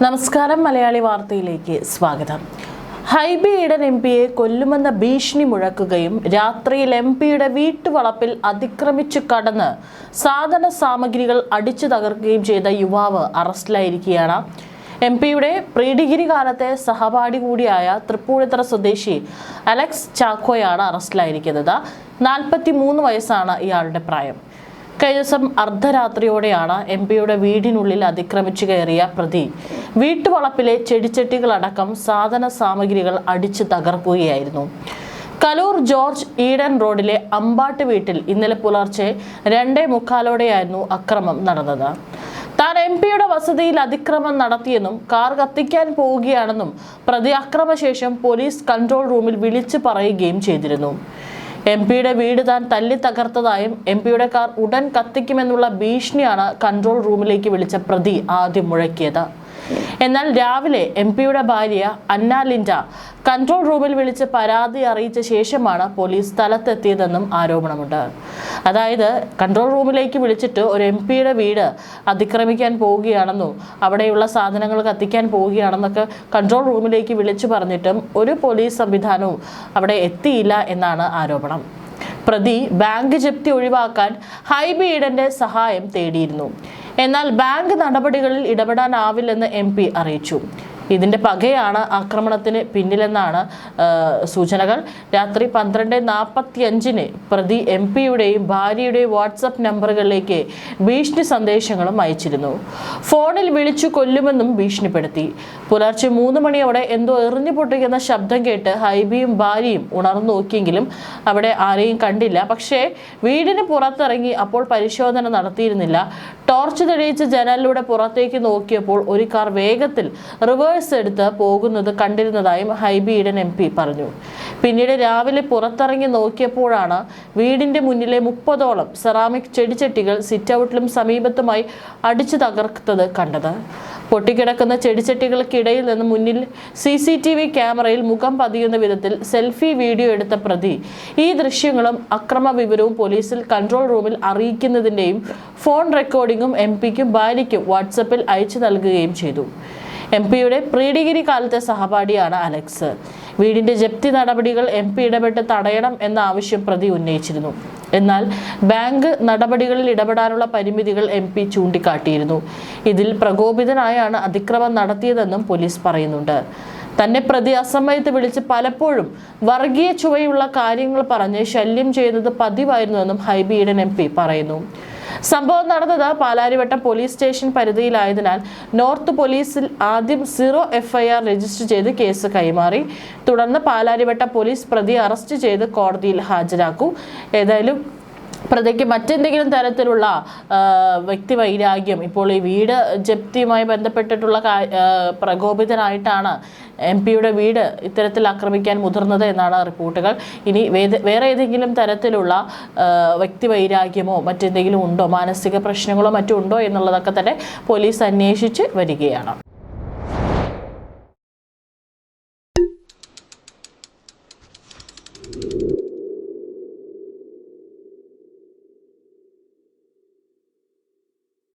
നമസ്കാരം മലയാളി വാർത്തയിലേക്ക് സ്വാഗതം. ഹൈബി ഈഡൻ എംപിയെ കൊല്ലുമെന്ന ഭീഷണി മുഴക്കുകയും രാത്രിയിൽ എംപിയുടെ വീട്ടുവളപ്പിൽ അതിക്രമിച്ചു കടന്ന് സാധന സാമഗ്രികൾ അടിച്ചു തകർക്കുകയും ചെയ്ത യുവാവ് അറസ്റ്റിലായിരിക്കുകയാണ്. എംപിയുടെ പ്രീ ഡിഗ്രി കാലത്തെ സഹപാഠി കൂടിയായ തൃപ്പൂണിത്തറ സ്വദേശി അലക്സ് ചാക്കോയാണ് അറസ്റ്റിലായിരിക്കുന്നത്. 43 വയസ്സാണ് ഇയാളുടെ പ്രായം. കഴിഞ്ഞ ദിവസം അർദ്ധരാത്രിയോടെയാണ് എംപിയുടെ വീടിനുള്ളിൽ അതിക്രമിച്ചു കയറിയ പ്രതി വീട്ടുവളപ്പിലെ ചെടിച്ചട്ടികളടക്കം സാധന സാമഗ്രികൾ അടിച്ചു തകർക്കുകയായിരുന്നു. കലൂർ ജോർജ് ഈഡൻ റോഡിലെ അമ്പാട്ട് വീട്ടിൽ ഇന്നലെ പുലർച്ചെ 2:45 അക്രമം നടന്നത്. താൻ എംപിയുടെ വസതിയിൽ അതിക്രമം നടത്തിയെന്നും കാർ കത്തിക്കാൻ പോവുകയാണെന്നും പ്രതി അക്രമശേഷം പോലീസ് കൺട്രോൾ റൂമിൽ വിളിച്ചു പറയുകയും ചെയ്തിരുന്നു. എംപിയുടെ വീട് താൻ തല്ലി തകർത്തതായും എംപിയുടെ കാർ ഉടൻ കത്തിക്കുമെന്നുള്ള ഭീഷണിയാണ് കൺട്രോൾ റൂമിലേക്ക് വിളിച്ച പ്രതി ആദ്യം മുഴക്കിയത്. എന്നാൽ രാവിലെ എംപിയുടെ ഭാര്യ അന്ന ലിൻഡ കൺട്രോൾ റൂമിൽ വിളിച്ച് പരാതി അറിയിച്ച ശേഷമാണ് പോലീസ് സ്ഥലത്തെത്തിയതെന്നും ആരോപണമുണ്ട്. അതായത് കൺട്രോൾ റൂമിലേക്ക് വിളിച്ചിട്ട് ഒരു എംപിയുടെ വീട് അതിക്രമിക്കാൻ പോവുകയാണെന്നും അവിടെയുള്ള സാധനങ്ങൾ കത്തിക്കാൻ പോവുകയാണെന്നൊക്കെ കൺട്രോൾ റൂമിലേക്ക് വിളിച്ചു പറഞ്ഞിട്ടും ഒരു പോലീസ് സംവിധാനവും അവിടെ എത്തിയില്ല എന്നാണ് ആരോപണം. പ്രതി ബാങ്ക് ജപ്തി ഒഴിവാക്കാൻ ഹൈബി ഈഡന്റെ സഹായം തേടിയിരുന്നു. എന്നാൽ ബാങ്ക് നടപടികളിൽ ഇടപെടാനാവില്ലെന്ന് എംപി അറിയിച്ചു. ഇതിന്റെ പകയാണ് ആക്രമണത്തിന് പിന്നിലെന്നാണ് സൂചനകൾ. രാത്രി 12:45 പ്രതി എംപിയുടെയും ഭാര്യയുടെയും വാട്സപ്പ് നമ്പറുകളിലേക്ക് ഭീഷണി സന്ദേശങ്ങളും അയച്ചിരുന്നു. ഫോണിൽ വിളിച്ചു കൊല്ലുമെന്നും ഭീഷണിപ്പെടുത്തി. പുലർച്ചെ 3 മണിയോടെ എന്തോ എറിഞ്ഞു പൊട്ടിക്കുന്ന ശബ്ദം കേട്ട് ഹൈബിയും ഭാര്യയും ഉണർന്നു നോക്കിയെങ്കിലും അവിടെ ആരെയും കണ്ടില്ല. പക്ഷേ വീടിന് പുറത്തിറങ്ങി അപ്പോൾ പരിശോധന നടത്തിയിരുന്നില്ല. ടോർച്ച് തെളിയിച്ച് ജനലിലൂടെ പുറത്തേക്ക് നോക്കിയപ്പോൾ ഒരു കാർ വേഗത്തിൽ റിവേഴ്സ് എടുത്ത് പോകുന്നത് കണ്ടിരുന്നതായും ഹൈബി ഈഡൻ എംപി പറഞ്ഞു. പിന്നീട് രാവിലെ പുറത്തിറങ്ങി നോക്കിയപ്പോഴാണ് വീടിന്റെ മുന്നിലെ 30ഓളം സെറാമിക് ചെടിച്ചട്ടികൾ സിറ്റൗട്ടിലും സമീപത്തുമായി അടിച്ചു തകർത്തത് കണ്ടത്. പൊട്ടിക്കിടക്കുന്ന ചെടിച്ചട്ടികൾക്കിടയിൽ നിന്ന് മുന്നിൽ CCTV ക്യാമറയിൽ മുഖം പതിയുന്ന വിധത്തിൽ സെൽഫി വീഡിയോ എടുത്ത പ്രതി ഈ ദൃശ്യങ്ങളും അക്രമ വിവരവും പോലീസിൽ കൺട്രോൾ റൂമിൽ അറിയിക്കുന്നതിൻ്റെയും ഫോൺ റെക്കോർഡിംഗും എംപിക്കും ഭാര്യയ്ക്കും വാട്സപ്പിൽ അയച്ചു നൽകുകയും ചെയ്തു. എംപിയുടെ പ്രീ ഡിഗ്രി കാലത്തെ സഹപാഠിയാണ് അലക്സ്. വീടിന്റെ ജപ്തി നടപടികൾ എംപി ഇടപെട്ട് തടയണം എന്ന ആവശ്യം പ്രതി ഉന്നയിച്ചിരുന്നു. എന്നാൽ ബാങ്ക് നടപടികളിൽ ഇടപെടാനുള്ള പരിമിതികൾ എംപി ചൂണ്ടിക്കാട്ടിയിരുന്നു. ഇതിൽ പ്രകോപിതനായാണ് അതിക്രമം നടത്തിയതെന്നും പോലീസ് പറയുന്നുണ്ട്. തന്നെ പ്രതി അസമയത്ത് വിളിച്ച് പലപ്പോഴും വർഗീയ ചുവയുള്ള കാര്യങ്ങൾ പറഞ്ഞ് ശല്യം ചെയ്യുന്നത് പതിവായിരുന്നുവെന്നും ഹൈബി ഈഡൻ എംപി പറയുന്നു. സംഭവം നടന്നത് പാലാരിവട്ടം പോലീസ് സ്റ്റേഷൻ പരിധിയിലായതിനാൽ നോർത്ത് പോലീസിൽ ആദ്യം 0 FIR രജിസ്റ്റർ ചെയ്ത് കേസ് കൈമാറി. തുടർന്ന് പാലാരിവട്ടം പോലീസ് പ്രതിയെ അറസ്റ്റ് ചെയ്ത് കോടതിയിൽ ഹാജരാക്കും. ഏതായാലും പ്രതിക്ക് മറ്റെന്തെങ്കിലും തരത്തിലുള്ള വ്യക്തിവൈരാഗ്യം, ഇപ്പോൾ ഈ വീട് ജപ്തിയുമായി ബന്ധപ്പെട്ടിട്ടുള്ള പ്രകോപിതനായിട്ടാണ് എംപിയുടെ വീട് ഇത്തരത്തിൽ ആക്രമിക്കാൻ മുതിർന്നത് എന്നാണ് റിപ്പോർട്ടുകൾ. ഇനി വേറെ ഏതെങ്കിലും തരത്തിലുള്ള വ്യക്തിവൈരാഗ്യമോ മറ്റെന്തെങ്കിലും ഉണ്ടോ, മാനസിക പ്രശ്നങ്ങളോ മറ്റോ ഉണ്ടോ എന്നുള്ളതൊക്കെ തന്നെ പോലീസ് അന്വേഷിച്ച് വരികയാണ്.